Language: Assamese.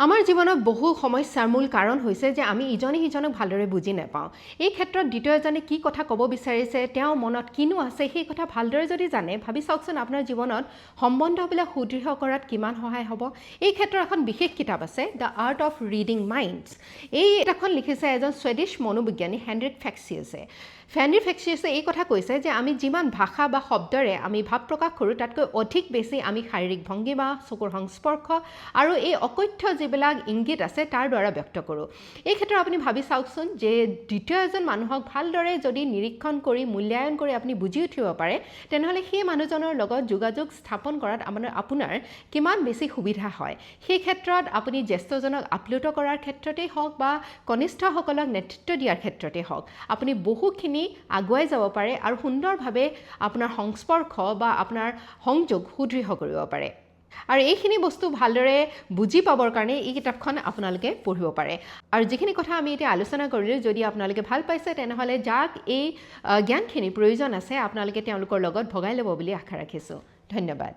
আমাৰ জীৱনত বহু সমস্যাৰ মূল কাৰণ হৈছে যে আমি ইজনে সিজনক ভালদৰে বুজি নাপাওঁ। এই ক্ষেত্ৰত দ্বিতীয়জনে কি কথা ক'ব বিচাৰিছে, তেওঁৰ মনত কিনো আছে সেই কথা ভালদৰে যদি জানে, ভাবি চাওকচোন আপোনাৰ জীৱনত সম্বন্ধবিলাক সুদৃঢ় কৰাত কিমান সহায় হ'ব। এই ক্ষেত্ৰত এখন বিশেষ কিতাপ আছে, the art of reading minds. এই কিতাপখন লিখিছে এজন ছুইডিছ মনোবিজ্ঞানী হেনৰিক ফেক্সিয়াছে। হেনৰিক ফেক্সিয়াছে এই কথা কৈছে যে আমি যিমান ভাষা বা শব্দৰে আমি ভাৱ প্ৰকাশ কৰোঁ, তাতকৈ অধিক বেছি আমি শাৰীৰিক ভংগীমা, চকুৰ সংস্পৰ্শ আৰু এই অকথ্য যিবিলাক ইংগিত আছে তাৰ দ্বাৰা ব্যক্ত কৰোঁ। এই ক্ষেত্ৰত আপুনি ভাবি চাওকচোন যে দ্বিতীয় এজন মানুহক ভালদৰে যদি নিৰীক্ষণ কৰি মূল্যায়ন কৰি আপুনি বুজি উঠিব পাৰে, তেনেহ'লে সেই মানুহজনৰ লগত যোগাযোগ স্থাপন কৰাত আপোনাৰ কিমান বেছি সুবিধা হয়। সেই ক্ষেত্ৰত আপুনি জ্যেষ্ঠজনক আপ্লুত কৰাৰ ক্ষেত্ৰতেই হওক বা কনিষ্ঠসকলক নেতৃত্ব দিয়াৰ ক্ষেত্ৰতেই হওক, আপুনি বহুখিনি আগুৱাই যাব পাৰে আৰু সুন্দৰভাৱে আপোনাৰ সংস্পৰ্শ বা আপোনাৰ সংযোগ সুদৃঢ় কৰিব পাৰে। আৰু এইখিনি বস্তু ভালদৰে বুজি পাবৰ কাৰণে এই কিতাপখন আপোনালোকে পঢ়িব পাৰে। আৰু যিখিনি কথা আমি এতিয়া আলোচনা কৰিলোঁ, যদি আপোনালোকে ভাল পাইছে তেনেহ'লে যাক এই জ্ঞানখিনি প্ৰয়োজন আছে আপোনালোকে তেওঁলোকৰ লগত ভগাই ল'ব বুলি আশা ৰাখিছোঁ। ধন্যবাদ।